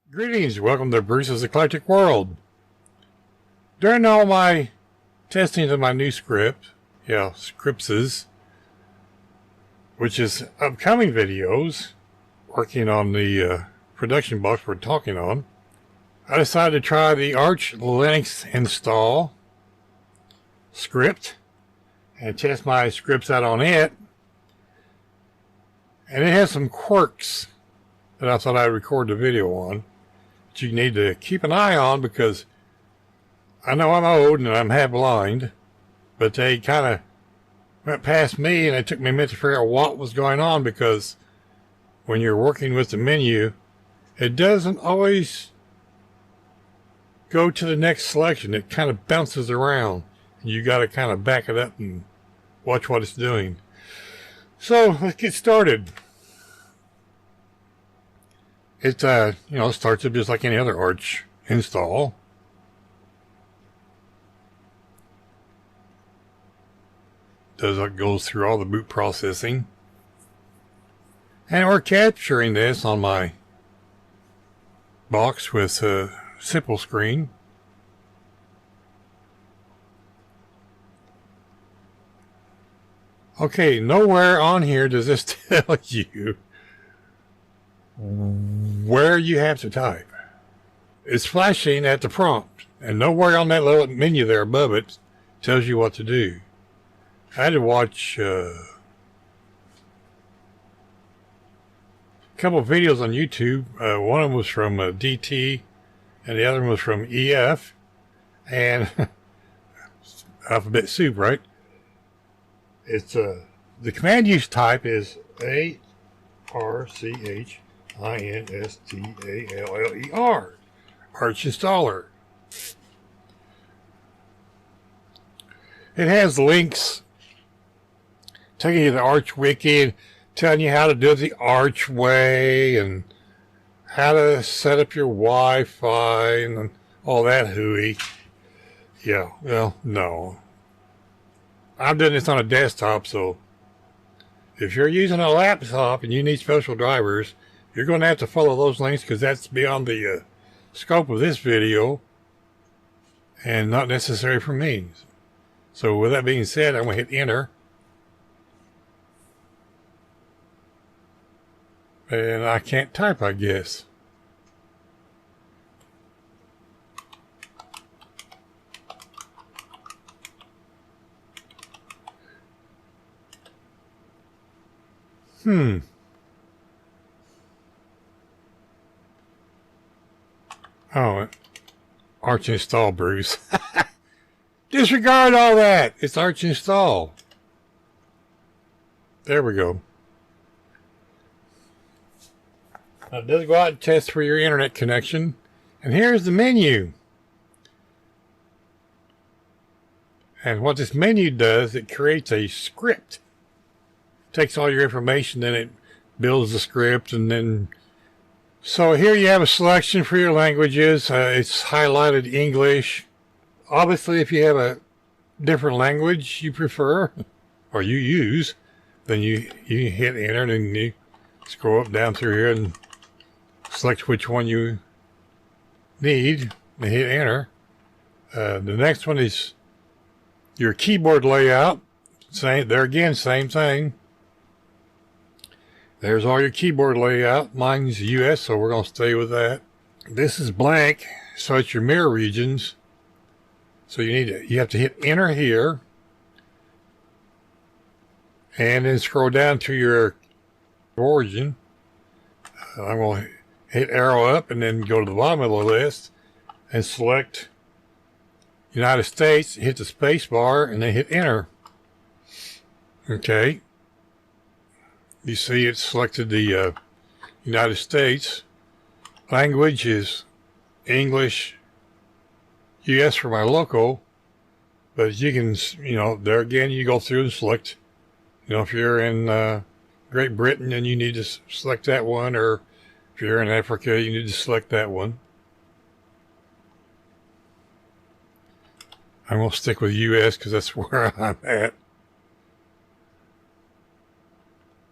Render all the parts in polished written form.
Greetings, welcome to Bruce's Eclectic World. During all my testing of my new script, scripts, which is upcoming videos, working on the production box we're talking on, I decided to try the ArchIso-Install script and test my scripts out on it. And it has some quirks that I thought I'd record the video on. You need to keep an eye on, because I know I'm old and I'm half blind, but they kind of went past me and it took me a minute to figure out what was going on, because when you're working with the menu, it doesn't always go to the next selection. It kind of bounces around. You got to kind of back it up and watch what it's doing. So let's get started. It, starts up just like any other Arch install. Goes through all the boot processing. And we're capturing this on my box with a simple screen. Okay, nowhere on here does this tell you where you have to type. It's flashing at the prompt, and nowhere on that little menu there above it tells you what to do. I had to watch a couple of videos on YouTube. One of them was from DT, and the other one was from EF, and alphabet soup, right? It's the command use type is ArchIsoInstaller, ArchInstaller. It has links taking you to the Arch Wiki and telling you how to do it the Arch way and how to set up your Wi-Fi and all that hooey. Yeah, well, no. I'm doing this on a desktop, so if you're using a laptop and you need special drivers, you're going to have to follow those links, because that's beyond the scope of this video and not necessary for me. So with that being said, I'm going to hit enter. And I can't type, I guess. Oh, Arch install, Bruce. Disregard all that. It's Arch install. There we go. Now it does go out and test for your internet connection. And here's the menu. And what this menu does, it creates a script. Takes all your information, then it builds the script, and then so here you have a selection for your languages. It's highlighted English. Obviously, if you have a different language you prefer or you use, then you hit enter, and you scroll up down through here and select which one you need and hit enter. The next one is your keyboard layout. Same thing. There's all your keyboard layout. Mine's US, so we're going to stay with that. This is blank, so it's your mirror regions. So you have to hit enter here, and then scroll down to your origin. I'm going to hit arrow up and then go to the bottom of the list and select United States. Hit the space bar and then hit enter. Okay. You see it's selected the United States. Language is English, US for my local, but you can, there again, you go through and select, if you're in Great Britain, then you need to select that one, or if If you're in Africa, you need to select that one. I'm going to stick with US because that's where I'm at.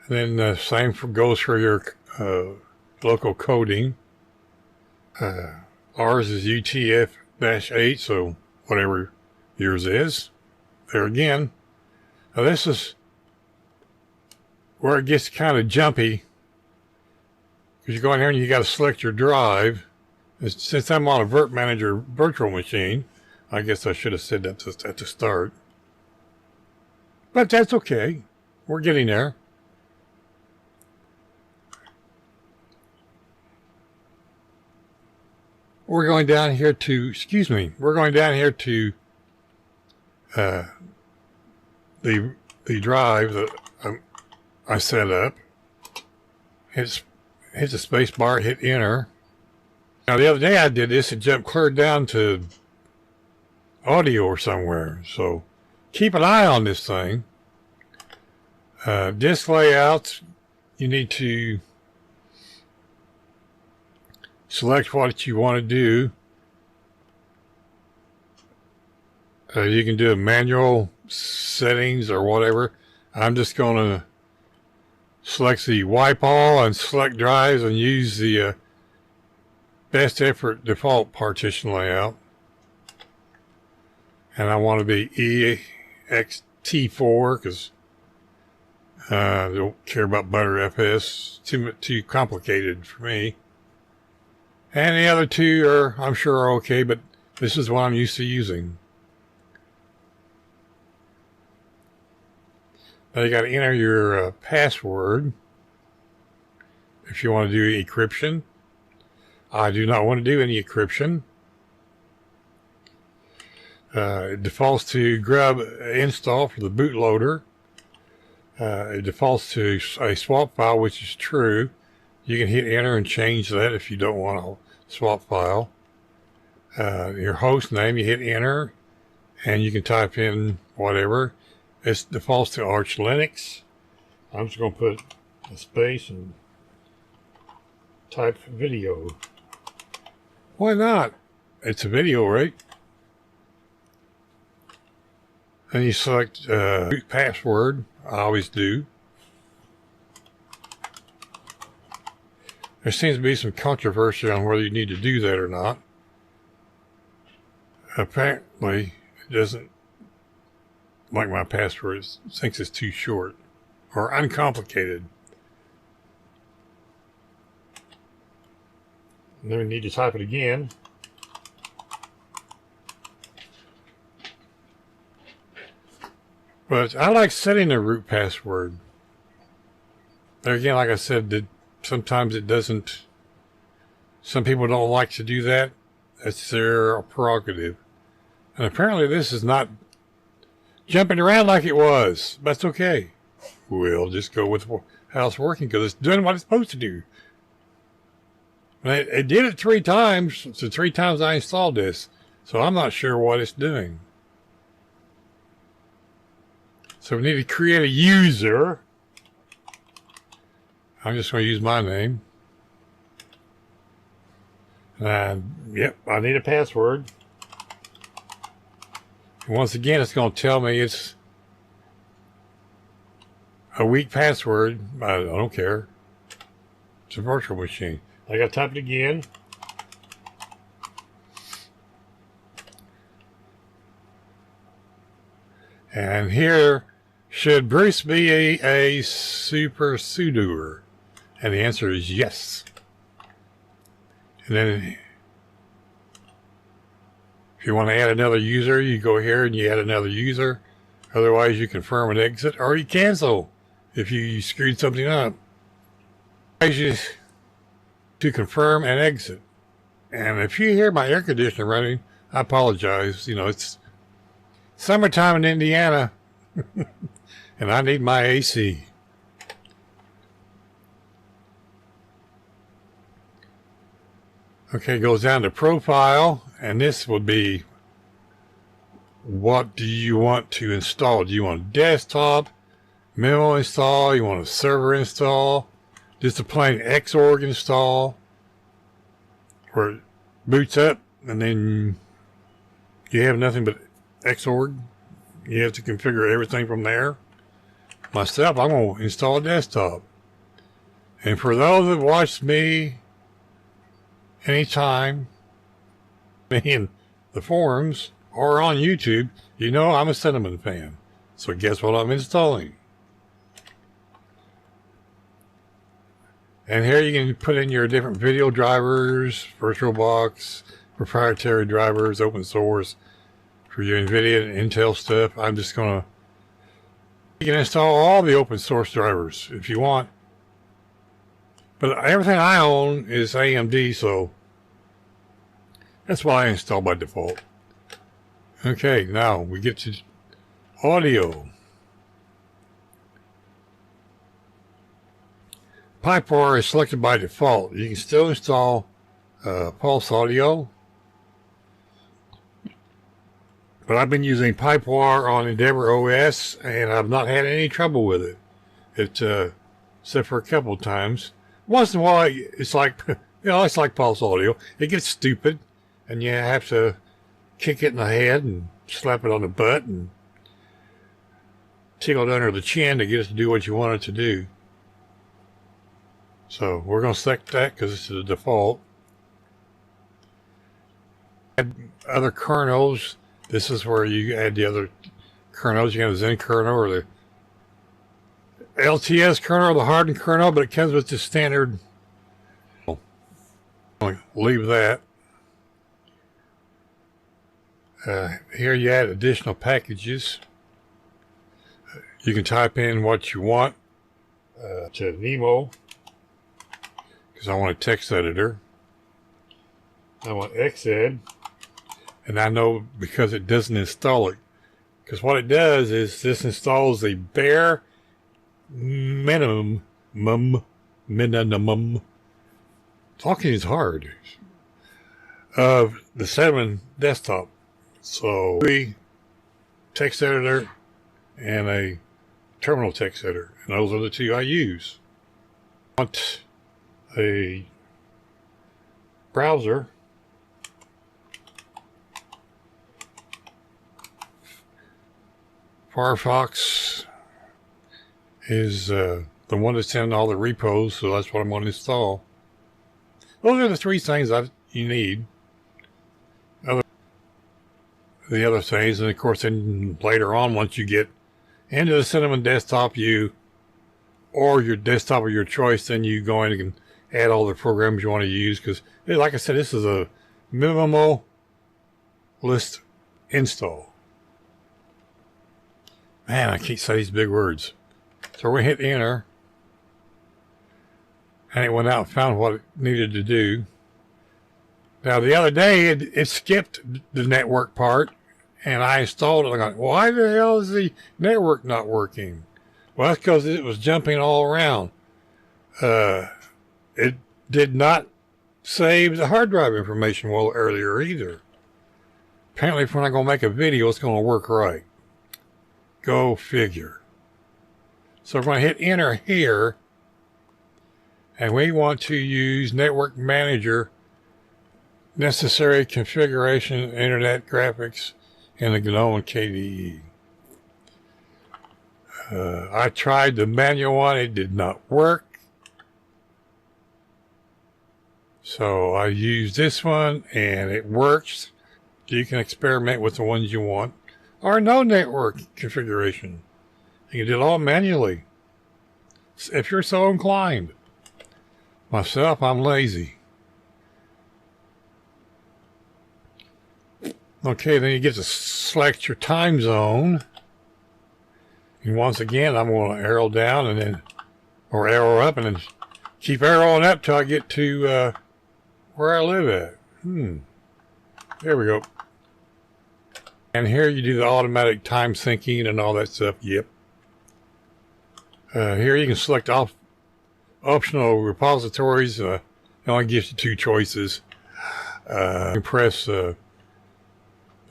And then the same goes for your local coding. Ours is UTF-8, so whatever yours is. There again. Now this is where it gets kind of jumpy. Because you go in here and you got to select your drive. And since I'm on a Virt-manager virtual machine, I guess I should have said that at the start. But that's okay. We're getting there. We're going down here to, we're going down here to the drive that I set up. Hit the space bar, hit enter. Now the other day I did this, it jumped clear down to audio or somewhere. So keep an eye on this thing. Disk layouts, you need to select what you want to do. You can do a manual settings or whatever. I'm just going to select the wipe all and select drives and use the best effort default partition layout. And I want to be EXT4 because I don't care about ButterFS. Too complicated for me. And the other two are, I'm sure, are okay, but this is what I'm used to using. Now you got to enter your password if you want to do encryption. I do not want to do any encryption. It defaults to grub install for the bootloader. It defaults to a swap file, which is true. You can hit enter and change that if you don't want a swap file. Your host name, you hit enter, and you can type in whatever. It defaults to Arch Linux. I'm just going to put a space and type video. Why not? It's a video, right? And you select root password. I always do. There seems to be some controversy on whether you need to do that or not. Apparently, it doesn't like my password. It thinks it's too short or uncomplicated. And then we need to type it again. But I like setting a root password. There again, like I said, sometimes it doesn't. Some people don't like to do that. That's their prerogative. And apparently this is not jumping around like it was. That's okay. We'll just go with how it's working because it's doing what it's supposed to do. And it did it 3 times. So 3 times I installed this. So I'm not sure what it's doing. So we need to create a user. I'm just going to use my name. And yep, I need a password. And once again, it's going to tell me it's a weak password. I don't care. It's a virtual machine. I got to type it again. And here, should Bruce be a super sudoer? And the answer is yes. And then if you want to add another user, you go here and you add another user. Otherwise, you confirm and exit, or you cancel if you screwed something up. To confirm and exit. And if you hear my air conditioner running, I apologize. You know, it's summertime in Indiana, and I need my AC. Okay, it goes down to profile, and this will be, what do you want to install? Do you want a desktop, minimal install? You want a server install? just a plain Xorg install where it boots up and then you have nothing but Xorg. You have to configure everything from there. Myself, I'm going to install a desktop. And for those that watch me anytime in the forums or on YouTube, you know I'm a Cinnamon fan. So guess what I'm installing? And here you can put in your different video drivers, VirtualBox, proprietary drivers, open source for your NVIDIA and Intel stuff. I'm just going to, you can install all the open source drivers if you want. But everything I own is AMD, so that's why I install by default. Okay, now we get to audio. Pipewire is selected by default. You can still install Pulse Audio, but I've been using Pipewire on EndeavourOS, and I've not had any trouble with it. Except for a couple of times. Once in a while, it's like, it's like Pulse Audio. It gets stupid, and you have to kick it in the head and slap it on the butt and tickle it under the chin to get it to do what you want it to do. So we're going to select that because it's the default. Add other kernels. This is where you add the other kernels. You have the Zen kernel or the LTS kernel or the hardened kernel, but it comes with the standard. I'll leave that. Here you add additional packages. You can type in what you want to Nemo, because I want a text editor. I want Xed, and I know because it doesn't install it. Because what it does is this installs the bare minimum. Talking is hard. Of the Cinnamon desktop. So, text editor and a terminal text editor. And those are the two I use. I want a browser. Firefox is the one that's in all the repos, so that's what I'm going to install. Those are the three things that you need. The other things, and of course then later on, once you get into the Cinnamon desktop or your desktop of your choice, then you go in and add all the programs you want to use, because like I said, this is a minimalist install. Man, I can't say these big words. So we're going to hit enter, and it went out and found what it needed to do. Now the other day it skipped the network part, and I installed it. I go, why the hell is the network not working? Well, that's because it was jumping all around. It did not save the hard drive information well earlier either. Apparently, if we're not going to make a video, it's going to work right. Go figure. So we're going to hit enter here, and we want to use Network Manager, necessary configuration, internet graphics, and the GNOME KDE. I tried the manual one, it did not work. So I used this one and it works. You can experiment with the ones you want. Or no network configuration. You can do it all manually, if you're so inclined. Myself, I'm lazy. Okay, then you get to select your time zone. And once again, I'm going to arrow down and then, or arrow up, and then keep arrowing up till I get to where I live at. There we go. And here you do the automatic time syncing and all that stuff. Yep. Here you can select optional repositories. It only gives you two choices. You can press the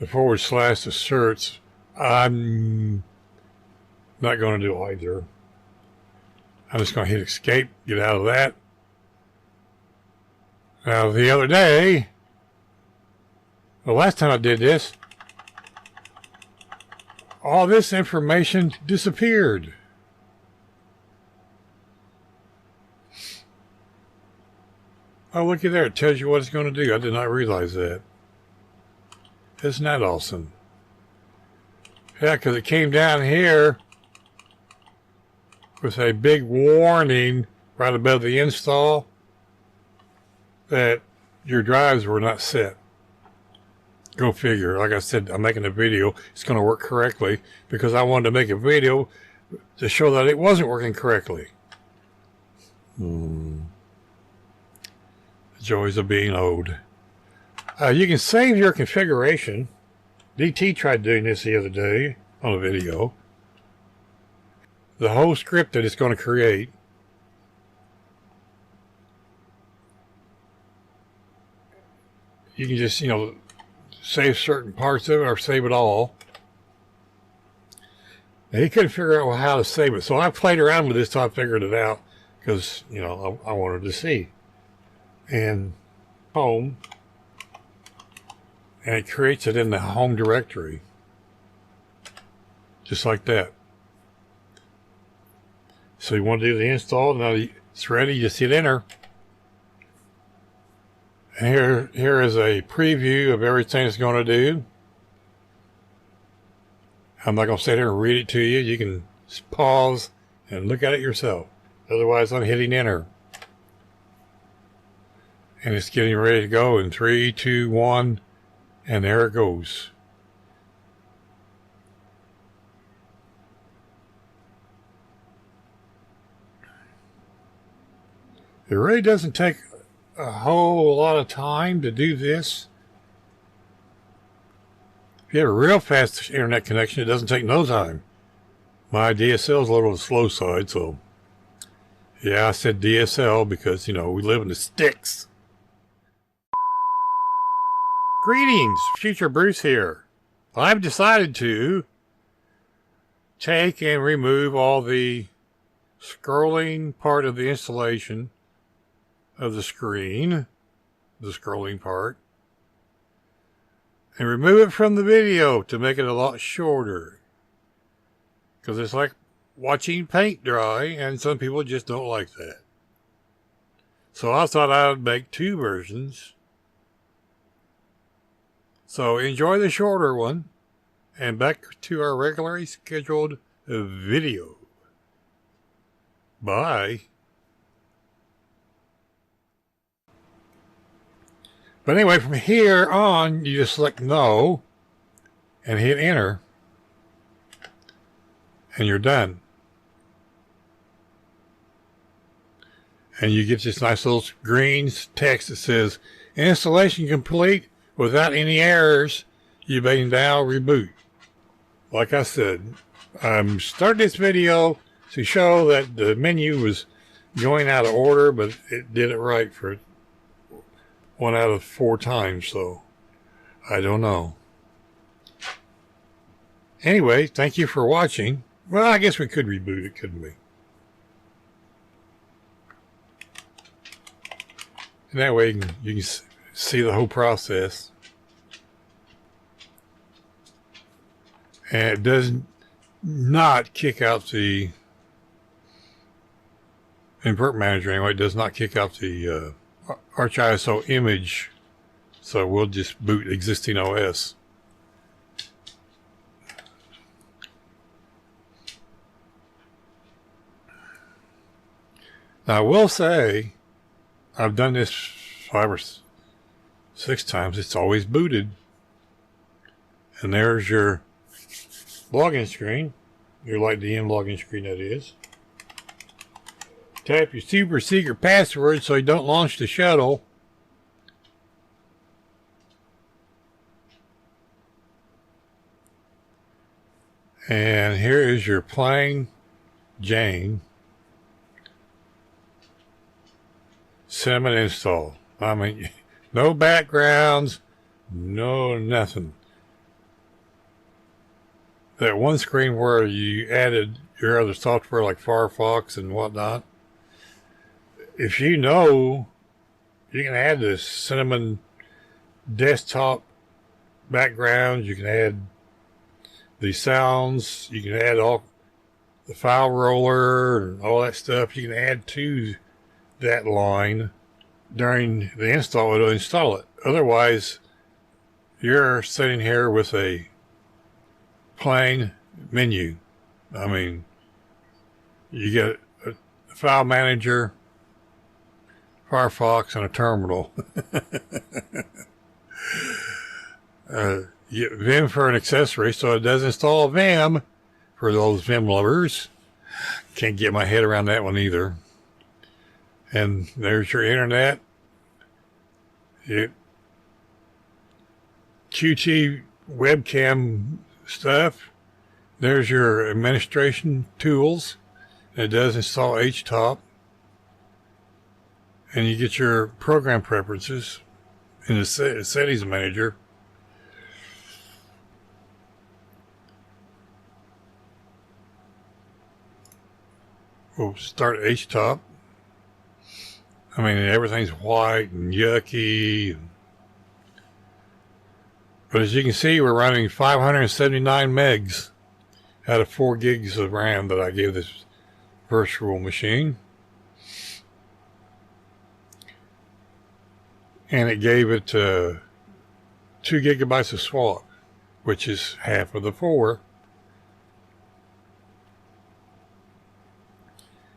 / asserts. I'm not going to do either. I'm just going to hit escape, get out of that. Now, the other day, the last time I did this, all this information disappeared. Oh, looky there. It tells you what it's going to do. I did not realize that. Isn't that awesome? Yeah, because it came down here with a big warning right above the install that your drives were not set. Go figure. Like I said, I'm making a video. It's going to work correctly because I wanted to make a video to show that it wasn't working correctly. The joys of being old. You can save your configuration. DT tried doing this the other day on a video. The whole script that it's going to create. You can just, save certain parts of it or save it all. And he couldn't figure out how to save it. So I played around with this till I figured it out because, I wanted to see. And home. And it creates it in the home directory. Just like that. So you want to do the install. Now it's ready. Just hit enter. And here is a preview of everything it's going to do. I'm not going to sit here and read it to you. You can pause and look at it yourself. Otherwise, I'm hitting enter. And it's getting ready to go in 3, 2, 1. And there it goes. It really doesn't take a whole lot of time to do this. If you have a real fast internet connection, it doesn't take no time. My DSL is a little on the slow side, so yeah, I said DSL because, we live in the sticks. Greetings, Future Bruce here. I've decided to take and remove all the scrolling part of the installation of the screen, the scrolling part, and remove it from the video to make it a lot shorter. Because it's like watching paint dry, and some people just don't like that. So I thought I would make 2 versions. So enjoy the shorter one, and back to our regularly scheduled video. Bye. But anyway, from here on, you just select no and hit enter, and you're done. And you get this nice little green text that says, installation complete. Without any errors, you may now reboot. Like I said, I'm starting this video to show that the menu was going out of order, but it did it right for 1 out of 4 times, so I don't know. Anyway, thank you for watching. Well, I guess we could reboot it, couldn't we? And that way you can see the whole process. And it does not kick out the Virt-manager anyway. It does not kick out the ArchIso image. So we'll just boot existing OS. Now I will say, I've done this 5 or 6 times. It's always booted. And there's your login screen. Your LeftWm login screen, that is. Tap your super secret password so you don't launch the shuttle. And here is your plain Jane cinnamon install. I mean, no backgrounds, no nothing. that one screen where you added your other software like Firefox and whatnot. If you know, you can add this Cinnamon desktop background. You can add the sounds. You can add all the file roller and all that stuff. You can add to that line during the install. It'll install it. Otherwise, you're sitting here with a plain menu. I mean, you get a file manager, Firefox, and a terminal. You get Vim for an accessory, so it does install Vim for those Vim lovers. Can't get my head around that one either. And there's your internet. QT webcam stuff. There's your administration tools. It does install HTOP. And you get your program preferences in the settings manager. We'll start HTOP. I mean, everything's white and yucky. But as you can see, we're running 579 megs out of 4 gigs of RAM that I gave this virtual machine. And it gave it 2 gigabytes of swap, which is half of the 4.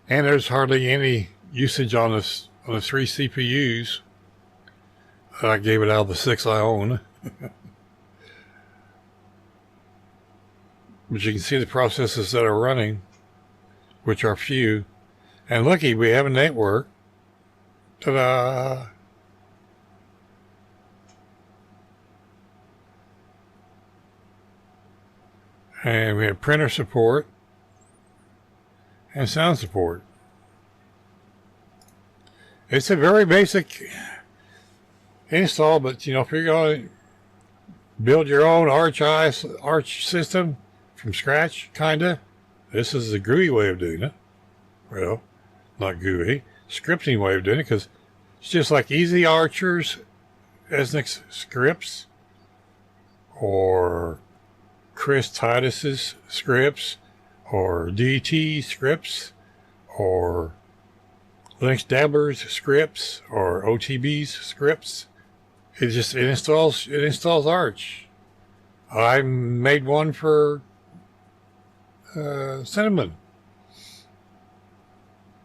And there's hardly any usage on the 3 CPUs. I gave it out of the 6 I own. But you can see the processes that are running, which are few. And looky, we have a network. Ta-da! And we have printer support and sound support. It's a very basic install, but you know, if you're going to build your own Arch system from scratch, kinda, this is the GUI way of doing it. Well, not GUI, scripting way of doing it, because it's just like EzArcher's ESNIX scripts or Chris Titus's scripts or DT scripts or Linux Dabbler's scripts or OTB's scripts. It installs Arch. I made one for Cinnamon.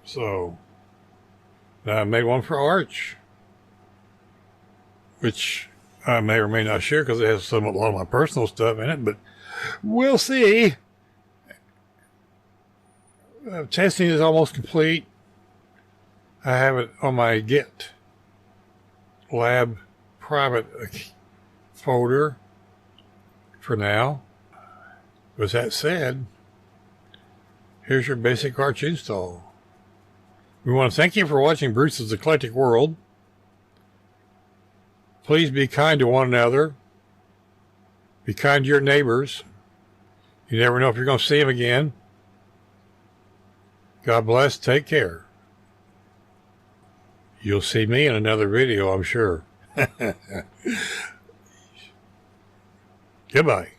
So I made one for Arch, which I may or may not share because it has a lot of my personal stuff in it, but we'll see. Testing is almost complete. I have it on my Git lab private folder for now. With that said, here's your basic Arch install. We want to thank you for watching Bruce's Eclectic World. Please be kind to one another. Be kind to your neighbors. You never know if you're going to see them again. God bless. Take care. You'll see me in another video, I'm sure. Goodbye.